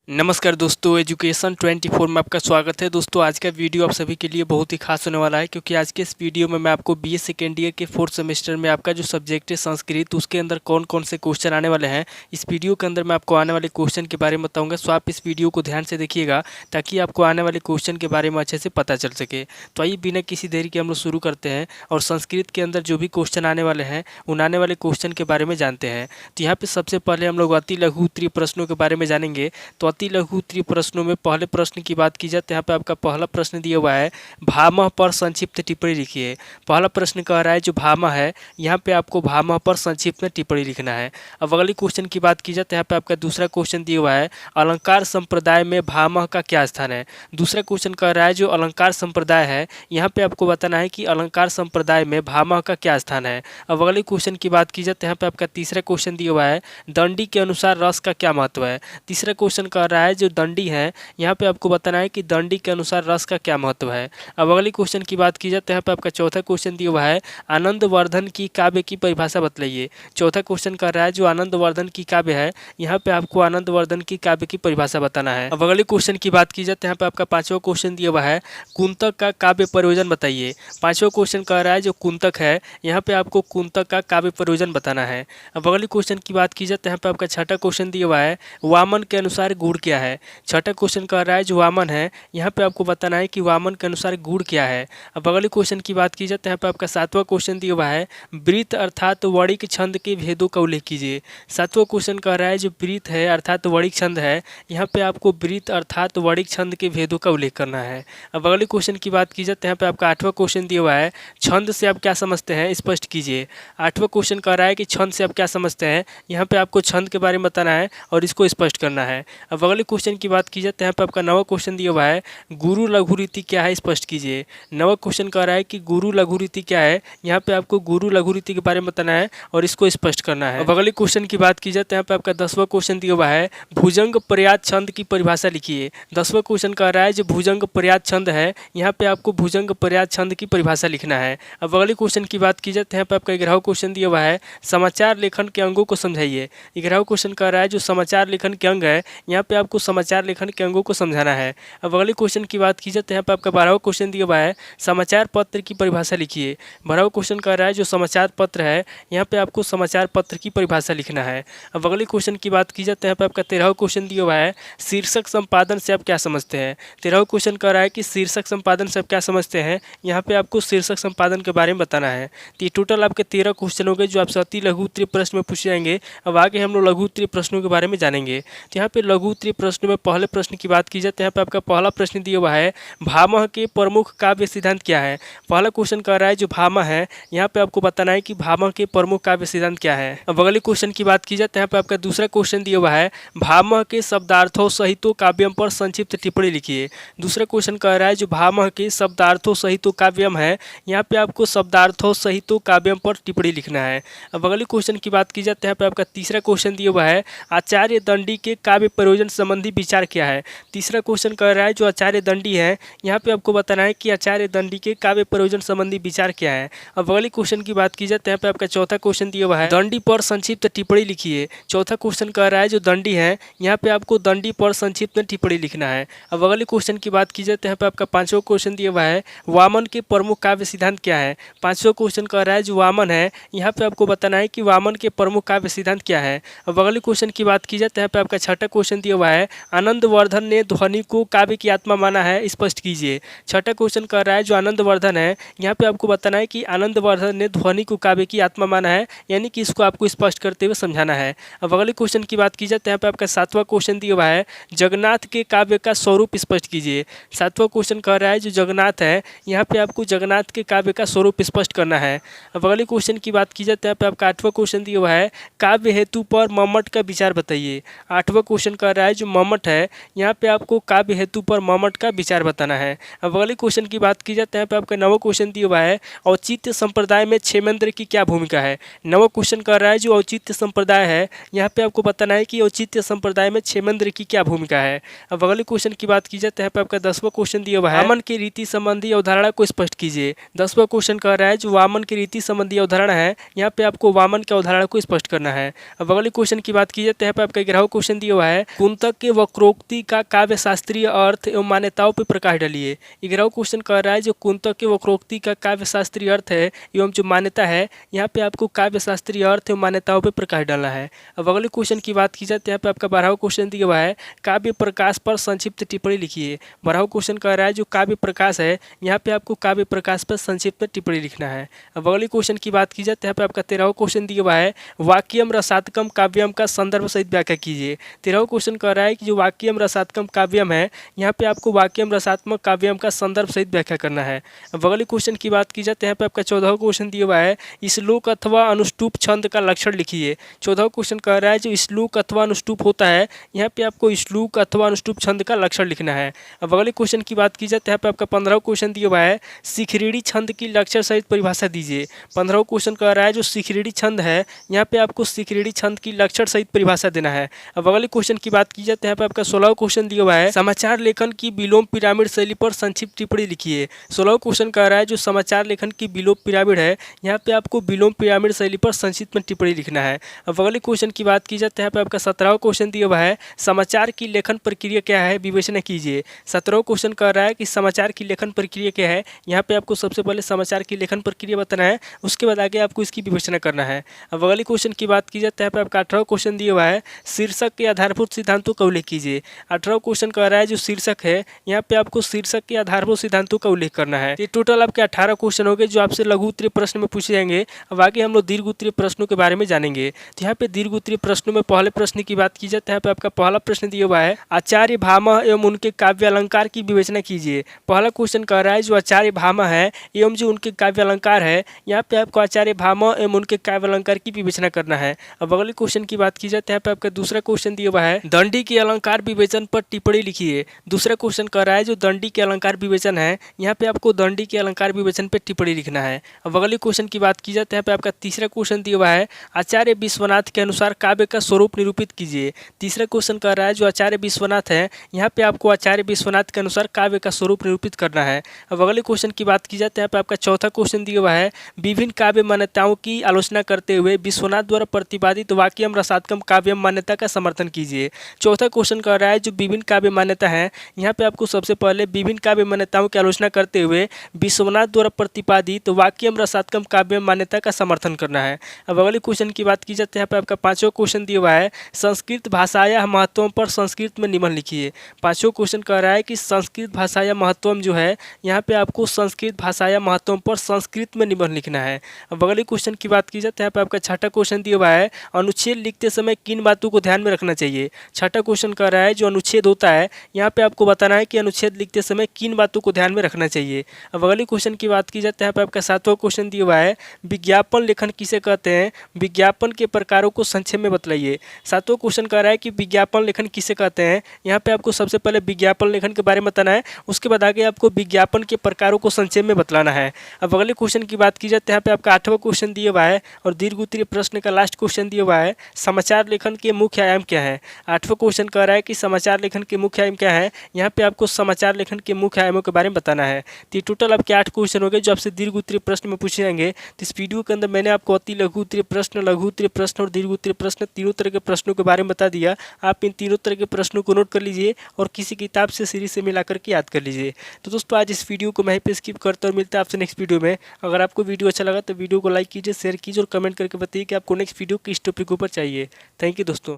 नमस्कार दोस्तों, एजुकेशन 24 में आपका स्वागत है। दोस्तों आज का वीडियो आप सभी के लिए बहुत ही खास होने वाला है, क्योंकि आज के इस वीडियो में मैं आपको बीए सेकेंड ईयर के 4th सेमेस्टर में आपका जो सब्जेक्ट है संस्कृत, उसके अंदर कौन कौन से क्वेश्चन आने वाले हैं, इस वीडियो के अंदर मैं आपको आने वाले क्वेश्चन के बारे में बताऊँगा। सो आप इस वीडियो को ध्यान से देखिएगा ताकि आपको आने वाले क्वेश्चन के बारे में अच्छे से पता चल सके। तो आइए बिना किसी देरी के हम लोग शुरू करते हैं और संस्कृत के अंदर जो भी क्वेश्चन आने वाले हैं उन आने वाले क्वेश्चन के बारे में जानते हैं। तो यहाँ पर सबसे पहले हम लोग अति लघु उत्तरीय प्रश्नों के बारे में जानेंगे। तो अति लघु उत्तरीय प्रश्नों में पहले प्रश्न की बात की जाए तो यहाँ पे आपका पहला प्रश्न दिया हुआ है, भामह पर संक्षिप्त टिप्पणी लिखिए। पहला प्रश्न कह रहा है जो भामह है, यहाँ पे आपको भामह पर संक्षिप्त में टिप्पणी लिखना है। अब अगली क्वेश्चन की बात की जाए तो यहाँ पे आपका दूसरा क्वेश्चन दिया हुआ है, अलंकार संप्रदाय में भामह का क्या स्थान है। दूसरा क्वेश्चन कह रहा है जो अलंकार संप्रदाय है, यहाँ पे आपको बताना है कि अलंकार संप्रदाय में भामह का क्या स्थान है। अब अगले क्वेश्चन की बात की जाए तो यहाँ पे आपका तीसरा क्वेश्चन दिया हुआ है, दंडी के अनुसार रस का क्या महत्व है। तीसरा क्वेश्चन कह रहा है जो दंडी है, यहाँ पे आपको बताना है कि दंडी के अनुसार रस का क्या महत्व है। अब अगली क्वेश्चन की बात की जाए तो यहाँ पे आपका चौथा क्वेश्चन दिया हुआ है, आनंदवर्धन की काव्य की परिभाषा बतलाइए। चौथा क्वेश्चन कर रहा है जो आनंदवर्धन की काव्य है, यहाँ पे आपको आनंदवर्धन की काव्य की परिभाषा बताना है। अब अगले क्वेश्चन की बात की जाए तो यहाँ पे आपका पांचवा क्वेश्चन दिया हुआ है, कुंतक का काव्य प्रयोजन बताइए। पांचवा क्वेश्चन कह रहा है जो कुंतक है, यहाँ पे आपको कुंतक का काव्य प्रयोजन बताना है। अब अगले क्वेश्चन की बात की जाए तो यहाँ पे आपका छठा क्वेश्चन दिया हुआ है, वामन के अनुसार गुण क्या है। छठा क्वेश्चन कह रहा है जो वामन है, यहाँ पे आपको बताना है कि वामन के अनुसार गुण क्या है। अब अगले क्वेश्चन की बात की जाए तो यहाँ पे आपका सातवां क्वेश्चन दिया हुआ है, वृत्त अर्थात वणिक छंद के भेदों का उल्लेख कीजिए। सातवां क्वेश्चन कह रहा है जो वृत्त है अर्थात वणिक छंद है, यहाँ पे आपको वृत्त अर्थात वणिक छंद के भेदों का उल्लेख करना है। अब अगले क्वेश्चन की बात की जाए तो यहाँ पे आपका आठवां क्वेश्चन दिया हुआ है, छंद से आप क्या समझते हैं स्पष्ट कीजिए। आठवां क्वेश्चन कह रहा है कि छंद से आप क्या समझते हैं, यहाँ पे आपको छंद के बारे में बताना है और इसको स्पष्ट करना है। अब अगले क्वेश्चन की बात की जाए तो यहाँ पे आपका नवा क्वेश्चन दिया हुआ है, गुरु लघु रीति क्या है स्पष्ट कीजिए। नवा क्वेश्चन कह रहा है कि गुरु लघु रीति क्या है, यहाँ पे आपको गुरु लघु रीति के बारे में बताना है और इसको स्पष्ट करना है। अब अगले क्वेश्चन की बात की जाए तो यहाँ पे आपका 10वां क्वेश्चन दिया हुआ है, भुजंग पर्यात छंद की परिभाषा लिखिए। 10वां क्वेश्चन कह रहा है जो भुजंग पर्यात छंद है, यहाँ पे आपको भुजंग पर्यात छंद की परिभाषा लिखना है। अब अगले क्वेश्चन की बात की जाए तो यहाँ पे आपका 11वां क्वेश्चन दिया हुआ है, समाचार लेखन के अंगों को समझाइए। 11वां क्वेश्चन कह रहा है जो समाचार लेखन के अंग है, यहाँ पे आपको समाचार लेखन के अंगों को समझाना है। अब अगले क्वेश्चन की बात की जाए तो यहाँ पे आपका 12वां क्वेश्चन दिया हुआ है, समाचार पत्र की परिभाषा लिखिए। 12वां क्वेश्चन कह रहा है जो समाचार पत्र है, यहाँ पे आपको समाचार पत्र की परिभाषा लिखना है। अब अगले क्वेश्चन की बात की जाए तो यहाँ पे आपका 13वां क्वेश्चन दिया हुआ है, शीर्षक संपादन से आप क्या समझते हैं। 13वां क्वेश्चन कह रहा है कि शीर्षक संपादन से आप क्या समझते हैं, यहाँ पे आपको शीर्षक संपादन के बारे में बताना है। तो ये टोटल आपके 13 क्वेश्चन हो गए जो आपसे अति लघु उत्तरीय प्रश्न में पूछे जाएंगे। अब आगे हम लोग लघु उत्तरीय प्रश्नों के बारे में जानेंगे। तो यहाँ पे लघु उत्तरीय प्रश्न में पहले प्रश्न की बात की जाए तो यहाँ पे आपका पहला प्रश्न दिया हुआ है, भामह के प्रमुख काव्य सिद्धांत क्या है। पहला क्वेश्चन कह रहा है जो भामह है, यहाँ पे आपको बताना है कि भामह के प्रमुख काव्य सिद्धांत क्या है। अब अगले क्वेश्चन की बात की जाए तो यहाँ पे आपका दूसरा क्वेश्चन दिया हुआ है, भामह के शब्दार्थों सहित काव्यम पर संक्षिप्त टिप्पणी लिखिए। दूसरा क्वेश्चन कह रहा है जो भामह के शब्दार्थों सहित काव्यम है, यहाँ पे आपको शब्दार्थों सहित काव्यम पर टिप्पणी लिखना है। अब अगले क्वेश्चन की बात की जाए तो यहाँ पे आपका तीसरा क्वेश्चन दिया हुआ है, आचार्य दंडी के काव्य प्रयोजन संबंधी विचार क्या है। तीसरा क्वेश्चन कह रहा है जो आचार्य दंडी है, यहाँ पे आपको बताना है कि आचार्य दंडी के काव्य प्रयोजन संबंधी विचार क्या है। अब अगले क्वेश्चन की बात की जाए तो यहाँ पे आपका चौथा क्वेश्चन दिया हुआ है, दंडी पर संक्षिप्त टिप्पणी लिखिए। चौथा क्वेश्चन कह रहा है जो दंडी है, यहाँ पे आपको दंडी पर संक्षिप्त में टिप्पणी लिखना है। अब अगले क्वेश्चन की बात की जाए तो यहाँ पे आपका पांचवा क्वेश्चन दिया हुआ है, वामन के प्रमुख काव्य सिद्धांत क्या है। पांचवा क्वेश्चन कह रहा है जो वामन है, यहाँ पे आपको बताना है कि वामन के प्रमुख काव्य सिद्धांत क्या है। अब अगले क्वेश्चन की बात की जाए तो यहाँ पे आपका छठा क्वेश्चन दिया हुआ है, आनंदवर्धन ने ध्वनि को काव्य की आत्मा माना है स्पष्ट कीजिए। छठा क्वेश्चन कर रहा है जो आनंदवर्धन है, यहाँ पे आपको बताना है कि आनंदवर्धन ने ध्वनि को काव्य की आत्मा माना है, यानी कि इसको आपको स्पष्ट करते हुए समझाना है। अब अगले क्वेश्चन की बात की जाए तो यहाँ पे आपका सातवां क्वेश्चन दिया हुआ है, जगन्नाथ के काव्य का स्वरूप स्पष्ट कीजिए। सातवां क्वेश्चन कह रहा है जो जगन्नाथ है, यहाँ पे आपको जगन्नाथ के काव्य का स्वरूप स्पष्ट करना है। अब अगले क्वेश्चन की बात की जाए तो यहाँ पे आपका आठवां क्वेश्चन दिया हुआ है, काव्य हेतु पर मम्मट का विचार बताइए। आठवां क्वेश्चन कह रहा है जो मम्मट है, यहाँ पे आपको काव्य हेतु पर मम्मट का विचार बताना है। अब अगले क्वेश्चन की बात की जाए तो यहाँ पे आपका नवा क्वेश्चन दिया हुआ है, औचित्य संप्रदाय में क्षेमेंद्र की क्या भूमिका है। नवा क्वेश्चन कर रहा है जो औचित्य संप्रदाय है, यहाँ पे आपको बताना है कि औचित्य संप्रदाय में क्षेमेंद्र की क्या भूमिका है। अब अगले क्वेश्चन की बात की जाए तो यहाँ पे आपका 10वां क्वेश्चन दिया हुआ है, वामन की रीति संबंधी अवधारणा को स्पष्ट कीजिए। 10वां क्वेश्चन कह रहा है जो वामन की रीति संबंधी अवधारणा है, यहाँ पे आपको वामन की अवधारणा को स्पष्ट करना है। अब अगले क्वेश्चन की बात की जाए तो यहाँ पे आपका 11वां क्वेश्चन दिया हुआ है, कुंतक के वक्रोक्ति का काव्य शास्त्रीय अर्थ एवं मान्यताओं पर प्रकाश डालिए। 11वां क्वेश्चन कह रहा है जो कुंतक के वक्रोक्ति का काव्य शास्त्रीय अर्थ है एवं जो मान्यता है, यहाँ पे आपको काव्य शास्त्रीय अर्थ एवं मान्यताओं पर प्रकाश डालना है। अब अगले क्वेश्चन की बात की जाए तो यहाँ पे आपका 12वां क्वेश्चन दिया हुआ है, काव्य प्रकाश पर संक्षिप्त टिप्पणी लिखिए। 12वां क्वेश्चन कह रहा है जो काव्य प्रकाश है, यहाँ पे आपको काव्य प्रकाश पर संक्षिप्त टिप्पणी लिखना है। अब अगले क्वेश्चन की बात की जाए तो यहाँ पे आपका 13वां क्वेश्चन दिया हुआ है, वाक्यम रसात्मकम काव्यम का संदर्भ सहित व्याख्या कीजिए। 13वां क्वेश्चन कह रहा है कि जो वाक्यम रसात्मकम काव्यम है, यहाँ पे आपको वाक्यम रसात्मक काव्यम का संदर्भ सहित व्याख्या करना है। अब अगले क्वेश्चन की बात की जाए तो यहाँ पे आपका 14वां क्वेश्चन दिया हुआ है, श्लोक अथवा अनुष्टुप छंद का लक्षण लिखिए। 14वां क्वेश्चन कह रहा है जो श्लोक अथवा अनुष्टुप होता है, यहाँ पे आपको श्लोक अथवा अनुष्टुप छंद का लक्षण लिखना है। अब अगले क्वेश्चन की बात की जाए तो यहाँ पे आपका 15वां क्वेश्चन दिया हुआ है, शिखरिणी छंद की लक्षण सहित परिभाषा दीजिए। 15वां क्वेश्चन कह रहा है जो शिखरिणी छंद है, यहाँ पे आपको शिखरिणी छंद की लक्षण सहित परिभाषा देना है। अब अगले क्वेश्चन की बात की जाए तो यहाँ पे आपका 16वां क्वेश्चन दिया हुआ है, समाचार लेखन की विलोम पिरामिड शैली पर संक्षिप्त टिप्पणी लिखिए। 16वां क्वेश्चन कह रहा है जो समाचार लेखन की विलोम पिरामिड है, यहाँ पे आपको विलोम पिरामिड शैली पर संक्षिप्त में टिप्पणी लिखना है। अब अगले क्वेश्चन की बात की जाए तो यहाँ पे आपका 17वां क्वेश्चन दिया हुआ है, समाचार की लेखन प्रक्रिया क्या है, विवेचना कीजिए। 17वां क्वेश्चन कह रहा है कि समाचार की लेखन प्रक्रिया क्या है, यहाँ पे आपको सबसे पहले समाचार की लेखन प्रक्रिया बताना है, उसके बाद आगे आपको इसकी विवेचना करना है। अब अगले क्वेश्चन की बात की जाए तो यहाँ पे आपका 18वां क्वेश्चन दिया हुआ है, शीर्षक के आधारभूत सिद्धांतों का उल्लेख कीजिए। 18वां क्वेश्चन कह रहा है जो शीर्षक है, यहाँ पे आपको शीर्षक के आधारभूत सिद्धांतों का उल्लेख करना है। ये टोटल आपके 18 क्वेश्चन हो गए जो आपसे लघु उत्तरीय प्रश्न में पूछे जाएंगे। अब आगे हम लोग दीर्घ उत्तरीय प्रश्नों के बारे में जानेंगे। तो यहाँ पे दीर्घ उत्तरीय प्रश्नों में पहले प्रश्न की बात की जाए तो यहाँ पे आपका पहला प्रश्न दिया हुआ है, आचार्य भामह एवं उनके काव्य अलंकार की विवेचना कीजिए। पहला क्वेश्चन कह रहा है जो आचार्य भामह है एवं जो उनके काव्य अलंकार है, यहाँ पे आपको आचार्य भामह एवं उनके काव्य अलंकार की विवेचना करना है। अब अगले क्वेश्चन की बात की जाए तो यहाँ पे आपका दूसरा क्वेश्चन दिया हुआ है, दंडी के अलंकार विवेचन पर टिप्पणी लिखिए। दूसरा क्वेश्चन कह रहा है जो दंडी के अलंकार विवेचन है, यहाँ पे आपको दंडी के अलंकार विवेचन पर टिप्पणी लिखना है। अब अगले क्वेश्चन की बात की जाए तो यहाँ पे आपका तीसरा क्वेश्चन दिया हुआ है, आचार्य विश्वनाथ के अनुसार काव्य का स्वरूप निरूपित कीजिए। तीसरा क्वेश्चन कह रहा है जो आचार्य विश्वनाथ है, यहाँ पे आपको आचार्य विश्वनाथ के अनुसार काव्य का स्वरूप निरूपित करना है। अब अगले क्वेश्चन की बात की जाए तो यहाँ पे आपका चौथा क्वेश्चन दिया हुआ है, विभिन्न काव्य मान्यताओं की आलोचना करते हुए विश्वनाथ द्वारा प्रतिपादित वाक्यम रसात्मकम काव्यम मान्यता का समर्थन कीजिए। चौथा क्वेश्चन कह रहा है जो विभिन्न काव्य मान्यता है, यहाँ पे आपको सबसे पहले विभिन्न काव्य मान्यताओं की आलोचना करते हुए विश्वनाथ द्वारा प्रतिपादित वाक्यम रसात्मकम काव्यम मान्यता का समर्थन करना है। अब अगले क्वेश्चन की बात की जाए तो यहाँ पे आपका पांचवा क्वेश्चन दिया हुआ है, संस्कृत भाषाया महत्वम पर संस्कृत में निबंध लिखिए। पांचवा क्वेश्चन कह रहा है कि संस्कृत भाषाया महत्वम जो है, यहाँ पे आपको संस्कृत भाषाया महत्वम पर संस्कृत में निबंध लिखना है। अब अगले क्वेश्चन की बात की जाए तो यहाँ पे आपका छठा क्वेश्चन दिया हुआ है, अनुच्छेद लिखते समय किन बातों को ध्यान में रखना चाहिए। छठा क्वेश्चन कह रहा है जो अनुच्छेद होता है, यहाँ पे आपको बताना है कि अनुच्छेद लिखते समय किन बातों को ध्यान में रखना चाहिए। अब अगले क्वेश्चन की बात की जाए तो यहाँ पे आपका सातवां क्वेश्चन दिया हुआ है, विज्ञापन लेखन किसे कहते हैं, विज्ञापन के प्रकारों को संक्षेप में बतलाइए। सातवां क्वेश्चन कह रहा है कि विज्ञापन लेखन किसे कहते हैं, यहाँ पे आपको सबसे पहले विज्ञापन लेखन के बारे में बताना है, उसके बाद आगे आपको विज्ञापन के प्रकारों को संक्षेप में बतलाना है। अब अगले क्वेश्चन की बात की जाए तो यहाँ पे आपका 8वां क्वेश्चन दिया हुआ है और दीर्घ उत्तरीय प्रश्न का लास्ट क्वेश्चन दिया हुआ है, समाचार लेखन के मुख्य आयाम क्या है। 8वां क्वेश्चन कह रहा है कि समाचार लेखन के मुख्य आयाम क्या है, यहाँ पे आपको समाचार लेखन के मुख्य आयामों के बारे में बताना है। तो टोटल आपके 8 क्वेश्चन हो गए जो आपसे दीर्घ उत्तरीय प्रश्न में पूछे जाएंगे। तो इस वीडियो के अंदर मैंने आपको अति लघु उत्तरीय प्रश्न, लघु उत्तरीय प्रश्न और दीर्घ उत्तरीय प्रश्न तीनों तरह के प्रश्नों के बारे में बता दिया। आप इन तीनों तरह के प्रश्नों को नोट कर लीजिए और किसी किताब से सीरीज से मिला करके याद कर लीजिए। तो दोस्तों आज इस वीडियो को मैं पे स्किप करता और मिलता है आपसे नेक्स्ट वीडियो में। अगर आपको वीडियो अच्छा लगा तो वीडियो को लाइक कीजिए, शेयर कीजिए और कमेंट करके बताइए कि आपको नेक्स्ट वीडियो किस टॉपिक के ऊपर चाहिए। थैंक यू दोस्तों।